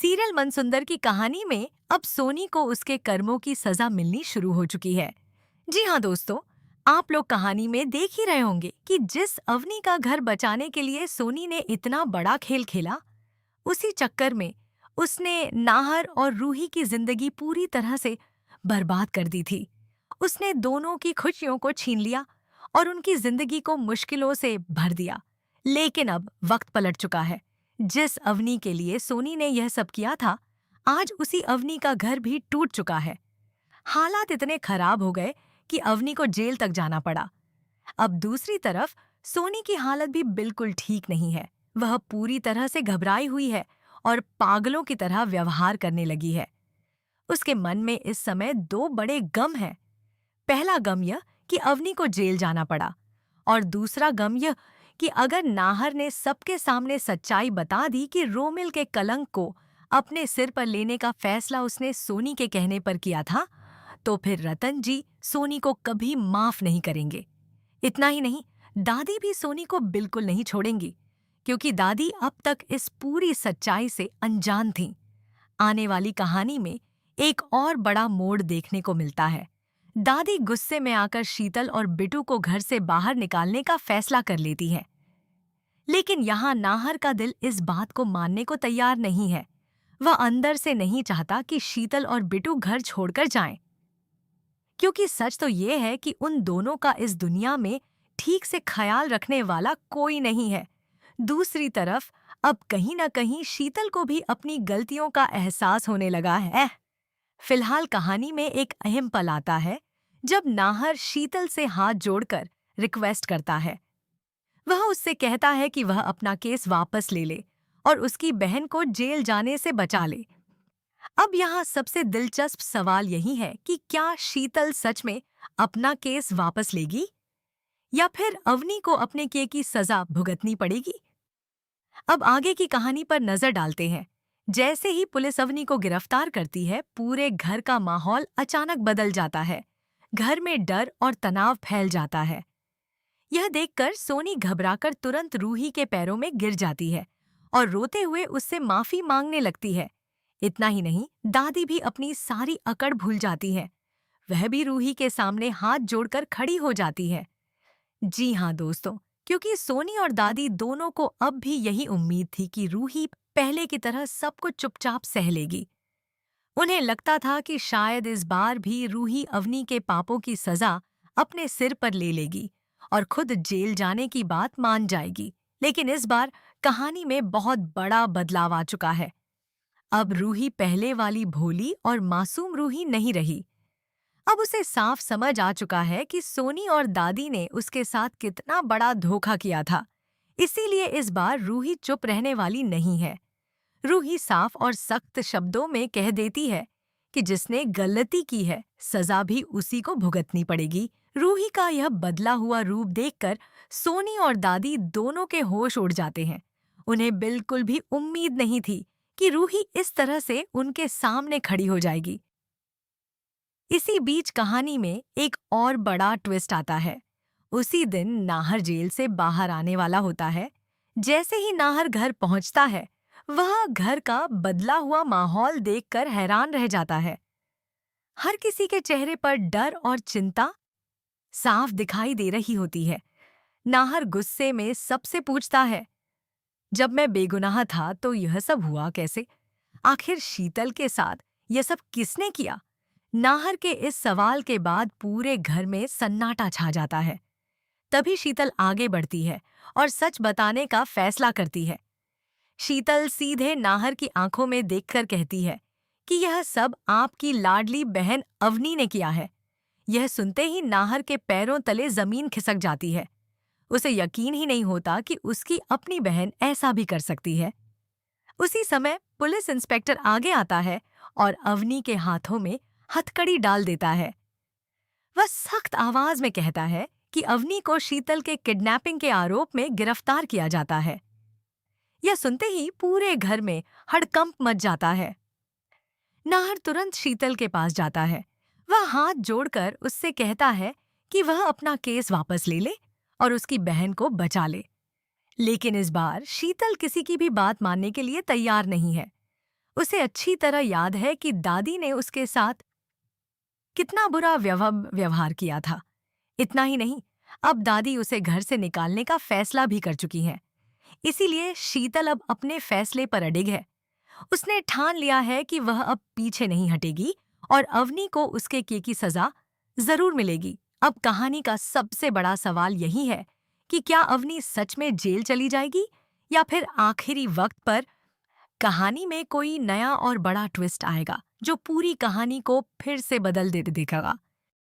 Serial मनसुंदर की कहानी में अब सोनी को उसके कर्मों की सजा मिलनी शुरू हो चुकी है। जी हाँ दोस्तों, आप लोग कहानी में देख ही रहे होंगे कि जिस अवनी का घर बचाने के लिए सोनी ने इतना बड़ा खेल खेला, उसी चक्कर में उसने नाहर और रूही की जिंदगी पूरी तरह से बर्बाद कर दी थी। उसने दोनों की खुशियों को छीन लिया और उनकी जिंदगी को मुश्किलों से भर दिया। लेकिन अब वक्त पलट चुका है। जिस अवनी के लिए सोनी ने यह सब किया था, आज उसी अवनी का घर भी टूट चुका है। हालात इतने खराब हो गए कि अवनी को जेल तक जाना पड़ा। अब दूसरी तरफ सोनी की हालत भी बिल्कुल ठीक नहीं है। वह पूरी तरह से घबराई हुई है और पागलों की तरह व्यवहार करने लगी है। उसके मन में इस समय दो बड़े गम हैं। पहला गम यह कि अवनी को जेल जाना पड़ा और दूसरा गम यह कि अगर नाहर ने सबके सामने सच्चाई बता दी कि रोमिल के कलंक को अपने सिर पर लेने का फैसला उसने सोनी के कहने पर किया था, तो फिर रतन जी सोनी को कभी माफ नहीं करेंगे। इतना ही नहीं, दादी भी सोनी को बिल्कुल नहीं छोड़ेंगी, क्योंकि दादी अब तक इस पूरी सच्चाई से अनजान थीं। आने वाली कहानी में एक और बड़ा मोड़ देखने को मिलता है। दादी गुस्से में आकर शीतल और बिटू को घर से बाहर निकालने का फैसला कर लेती है। लेकिन यहाँ नाहर का दिल इस बात को मानने को तैयार नहीं है। वह अंदर से नहीं चाहता कि शीतल और बिटू घर छोड़कर जाएं, क्योंकि सच तो ये है कि उन दोनों का इस दुनिया में ठीक से ख्याल रखने वाला कोई नहीं है। दूसरी तरफ अब कहीं न कहीं शीतल को भी अपनी गलतियों का एहसास होने लगा है। फिलहाल कहानी में एक अहम पल आता है, जब नाहर शीतल से हाथ जोड़कर रिक्वेस्ट करता है। वह उससे कहता है कि वह अपना केस वापस ले ले और उसकी बहन को जेल जाने से बचा ले। अब यहाँ सबसे दिलचस्प सवाल यही है कि क्या शीतल सच में अपना केस वापस लेगी या फिर अवनी को अपने किए की सजा भुगतनी पड़ेगी। अब आगे की कहानी पर नजर डालते हैं। जैसे ही पुलिस अवनी को गिरफ्तार करती है, पूरे घर का माहौल अचानक बदल जाता है। घर में डर और तनाव फैल जाता है। यह देखकर सोनी घबराकर तुरंत रूही के पैरों में गिर जाती है और रोते हुए उससे माफी मांगने लगती है। इतना ही नहीं, दादी भी अपनी सारी अकड़ भूल जाती है। वह भी रूही के सामने हाथ जोड़कर खड़ी हो जाती है। जी हाँ दोस्तों, क्योंकि सोनी और दादी दोनों को अब भी यही उम्मीद थी कि रूही पहले की तरह सब कुछ चुपचाप सह लेगी। उन्हें लगता था कि शायद इस बार भी रूही अवनी के पापों की सजा अपने सिर पर ले लेगी और खुद जेल जाने की बात मान जाएगी। लेकिन इस बार कहानी में बहुत बड़ा बदलाव आ चुका है। अब रूही पहले वाली भोली और मासूम रूही नहीं रही। अब उसे साफ समझ आ चुका है कि सोनी और दादी ने उसके साथ कितना बड़ा धोखा किया था। इसीलिए इस बार रूही चुप रहने वाली नहीं है। रूही साफ और सख्त शब्दों में कह देती है कि जिसने गलती की है, सजा भी उसी को भुगतनी पड़ेगी। रूही का यह बदला हुआ रूप देखकर सोनी और दादी दोनों के होश उड़ जाते हैं। उन्हें बिल्कुल भी उम्मीद नहीं थी कि रूही इस तरह से उनके सामने खड़ी हो जाएगी। इसी बीच कहानी में एक और बड़ा ट्विस्ट आता है। उसी दिन नाहर जेल से बाहर आने वाला होता है। जैसे ही नाहर घर पहुंचता है, वह घर का बदला हुआ माहौल देखकर हैरान रह जाता है। हर किसी के चेहरे पर डर और चिंता साफ दिखाई दे रही होती है। नाहर गुस्से में सबसे पूछता है, जब मैं बेगुनाह था तो यह सब हुआ कैसे? आखिर शीतल के साथ यह सब किसने किया? नाहर के इस सवाल के बाद पूरे घर में सन्नाटा छा जाता है। तभी शीतल आगे बढ़ती है और सच बताने का फैसला करती है। शीतल सीधे नाहर की आंखों में देखकर कहती है कि यह सब आपकी लाडली बहन अवनी ने किया है। यह सुनते ही नाहर के पैरों तले जमीन खिसक जाती है। उसे यकीन ही नहीं होता कि उसकी अपनी बहन ऐसा भी कर सकती है। उसी समय पुलिस इंस्पेक्टर आगे आता है और अवनी के हाथों में हथकड़ी डाल देता है। वह सख्त आवाज में कहता है कि अवनी को शीतल के किडनैपिंग के आरोप में गिरफ्तार किया जाता है। यह सुनते ही पूरे घर में हड़कंप मच जाता है। नाहर तुरंत शीतल के पास जाता है। वह हाथ जोड़कर उससे कहता है कि वह अपना केस वापस ले ले और उसकी बहन को बचा ले। लेकिन इस बार शीतल किसी की भी बात मानने के लिए तैयार नहीं है। उसे अच्छी तरह याद है कि दादी ने उसके साथ कितना बुरा व्यवहार किया था। इतना ही नहीं, अब दादी उसे घर से निकालने का फैसला भी कर चुकी है। इसीलिए शीतल अब अपने फैसले पर अडिग है। उसने ठान लिया है कि वह अब पीछे नहीं हटेगी और अवनी को उसके किए की सजा जरूर मिलेगी। अब कहानी का सबसे बड़ा सवाल यही है कि क्या अवनी सच में जेल चली जाएगी या फिर आखिरी वक्त पर कहानी में कोई नया और बड़ा ट्विस्ट आएगा जो पूरी कहानी को फिर से बदल दे देगा।